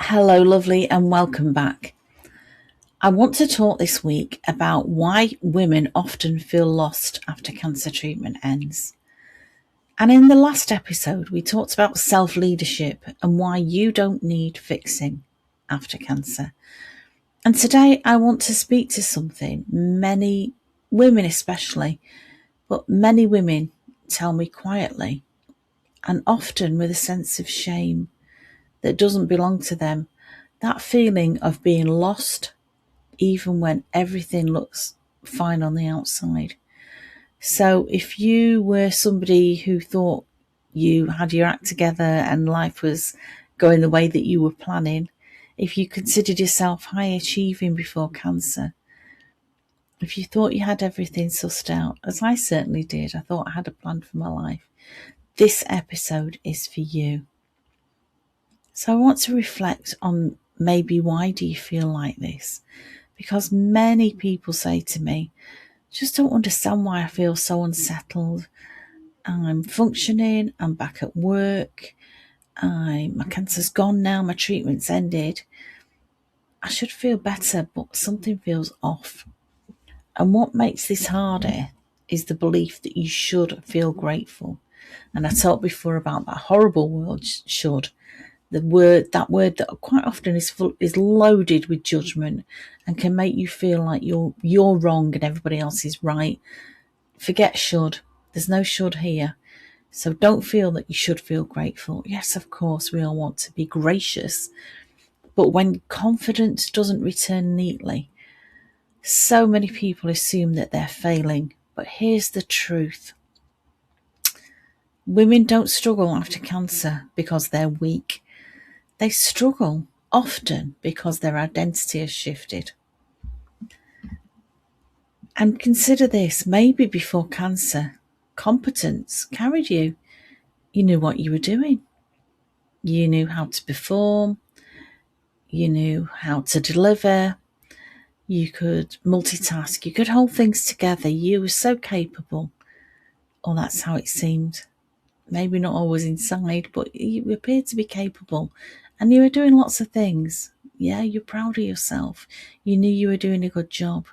Hello, lovely, and welcome back. I want to talk this week about why women often feel lost after cancer treatment ends. And in the last episode, we talked about self-leadership and why you don't need fixing after cancer. And today I want to speak to something many women especially, but many women tell me quietly and often with a sense of shame that doesn't belong to them. That feeling of being lost even when everything looks fine on the outside. So if you were somebody who thought you had your act together and life was going the way that you were planning, if you considered yourself high achieving before cancer, if you thought you had everything sussed out, as I certainly did, I thought I had a plan for my life, this episode is for you. So I want to reflect on maybe why do you feel like this? Because many people say to me, just don't understand why I feel so unsettled. I'm functioning, I'm back at work, my cancer's gone now, my treatment's ended. I should feel better, but something feels off. And what makes this harder is the belief that you should feel grateful. And I talked before about that horrible word, should. That word that quite often is loaded with judgment and can make you feel like you're wrong and everybody else is right. Forget should. There's no should here. So don't feel that you should feel grateful. Yes, of course, we all want to be gracious. But when confidence doesn't return neatly, so many people assume that they're failing. But here's the truth. Women don't struggle after cancer because they're weak. They struggle often because their identity has shifted. And consider this, maybe before cancer, competence carried you. You knew what you were doing. You knew how to perform. You knew how to deliver. You could multitask. You could hold things together. You were so capable. Or that's how it seemed. Maybe not always inside, but you appeared to be capable. And you were doing lots of things. Yeah, you're proud of yourself. You knew you were doing a good job.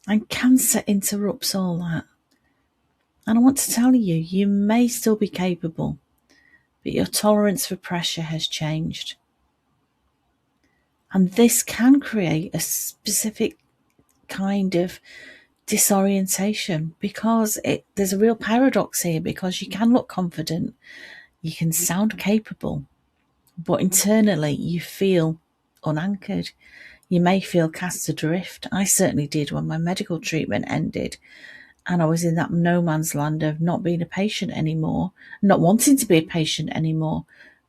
And cancer interrupts all that. And I want to tell you, you may still be capable, but your tolerance for pressure has changed. And this can create a specific kind of disorientation because there's a real paradox here, because you can look confident, you can sound capable, but internally you feel unanchored. You may feel cast adrift. I certainly did when my medical treatment ended and I was in that no man's land of not being a patient anymore, not wanting to be a patient anymore,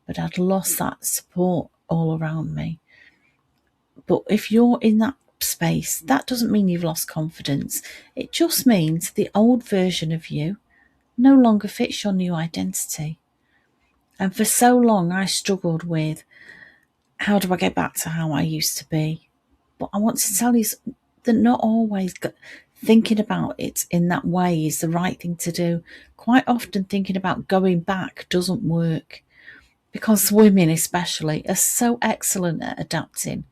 but I'd lost that support all around me. But if you're in that space, that doesn't mean you've lost confidence. It just means the old version of you no longer fits your new identity. And for so long, I struggled with, how do I get back to how I used to be? But I want to tell you that not always thinking about it in that way is the right thing to do. Quite often thinking about going back doesn't work, because women especially are so excellent at adapting.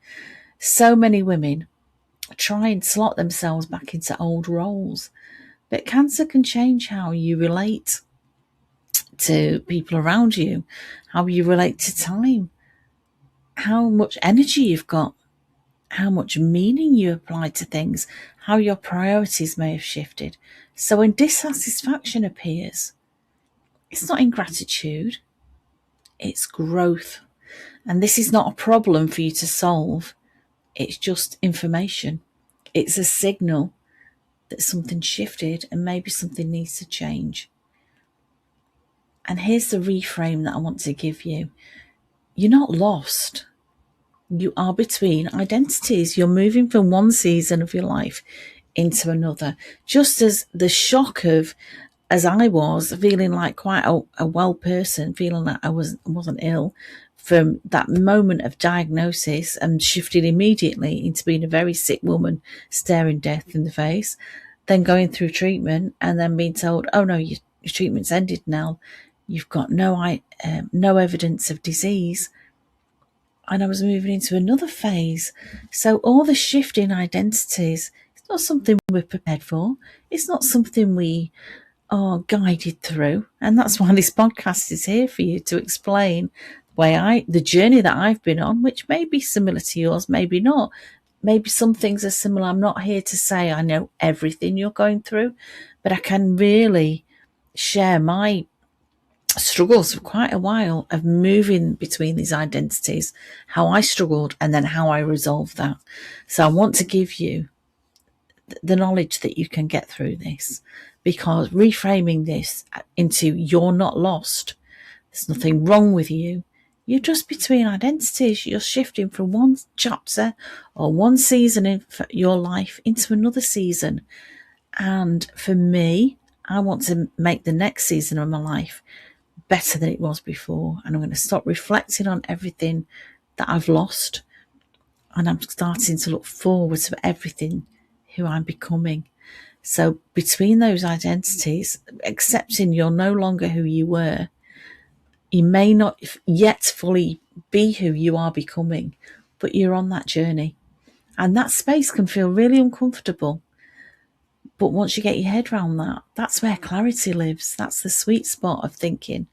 So many women try and slot themselves back into old roles. But cancer can change how you relate to people around you, how you relate to time, how much energy you've got, how much meaning you apply to things, how your priorities may have shifted. So when dissatisfaction appears, it's not ingratitude, it's growth. And this is not a problem for you to solve. It's just information. It's a signal that something shifted and maybe something needs to change. And here's the reframe that I want to give you. You're not lost. You are between identities. You're moving from one season of your life into another. Just as the shock of, as I was, feeling like quite a well person, feeling like I wasn't ill, from that moment of diagnosis and shifted immediately into being a very sick woman staring death in the face, then going through treatment and then being told, oh no, your treatment's ended now. You've got no evidence of disease. and I was moving into another phase. So all the shift in identities, it's not something we're prepared for. It's not something we are guided through. And that's why this podcast is here for you, to explain the journey that I've been on, which may be similar to yours, maybe not. Maybe some things are similar. I'm not here to say I know everything you're going through, but I can really share my struggles for quite a while of moving between these identities, how I struggled and then how I resolved that. So I want to give you the knowledge that you can get through this, because reframing this into you're not lost, there's nothing wrong with you, you're just between identities, you're shifting from one chapter or one season in your life into another season. And for me, I want to make the next season of my life better than it was before. And I'm going to stop reflecting on everything that I've lost. And I'm starting to look forward to everything who I'm becoming. So between those identities, accepting you're no longer who you were, you may not yet fully be who you are becoming, but you're on that journey. And that space can feel really uncomfortable. But once you get your head around that, that's where clarity lives. That's the sweet spot of thinking,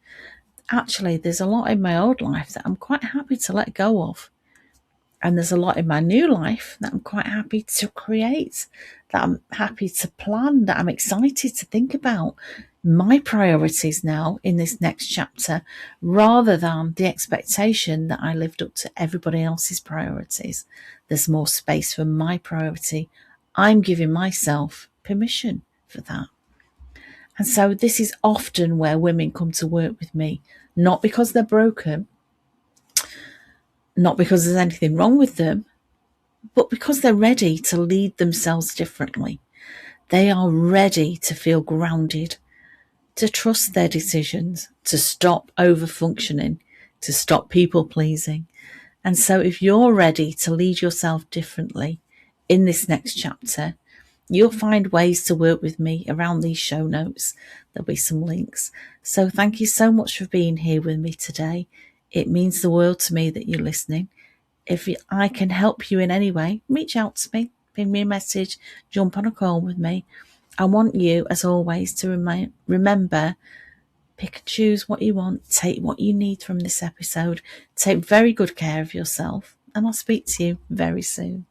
actually, there's a lot in my old life that I'm quite happy to let go of. And there's a lot in my new life that I'm quite happy to create, that I'm happy to plan, that I'm excited to think about my priorities now in this next chapter, rather than the expectation that I lived up to everybody else's priorities. There's more space for my priority. I'm giving myself permission for that. And so this is often where women come to work with me, not because they're broken, not because there's anything wrong with them, but because they're ready to lead themselves differently. They are ready to feel grounded, to trust their decisions, to stop over-functioning, to stop people-pleasing. And so if you're ready to lead yourself differently in this next chapter, you'll find ways to work with me around these show notes. There'll be some links. So thank you so much for being here with me today. It means the world to me that you're listening. If I can help you in any way, reach out to me, ping me a message, jump on a call with me. I want you, as always, to remember, pick and choose what you want, take what you need from this episode, take very good care of yourself, and I'll speak to you very soon.